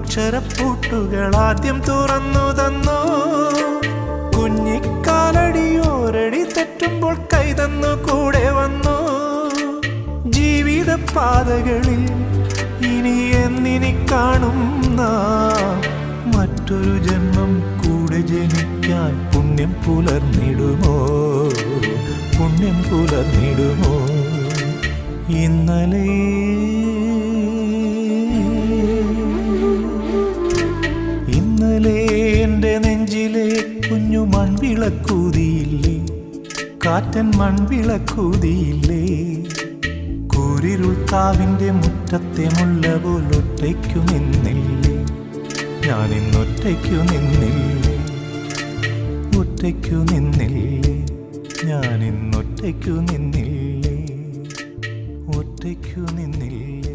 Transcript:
അക്ഷരപ്പൂട്ടുകൾ ആദ്യം തുറന്നു തന്നു. കുഞ്ഞിക്കാലടിയോരടി തെറ്റുമ്പോൾ കൈതന്നു കൂടെ വന്നു. ജീവിത പാതകളിൽ ഇനി എന്നിനി കാണും നാം. മറ്റൊരു ജന്മം കൂടെ ജനിക്കാൻ പുണ്യം പുലർന്നിടുമോ, പുണ്യം പുലർന്നിടുമോ? ഇന്നലെ എൻ്റെ നെഞ്ചിലെ കുഞ്ഞു മൺവിളക്കൂതിയില്ലേ, കാറ്റൻ മൺവിളക്കൂതിയില്ലേ? കൂരിരുൾ കാവിൻ്റെ മുറ്റത്തെ മുല്ല പോലൊറ്റയ്ക്കു നിന്നില്ലേ, ഞാനിന്നൊറ്റയ്ക്കു നിന്നില്ലേ, ഒറ്റയ്ക്കു നിന്നില്ലേ, ഞാനിന്നൊറ്റയ്ക്കു നിന്നില്ലേ, ഒറ്റയ്ക്കു നിന്നില്ലേ.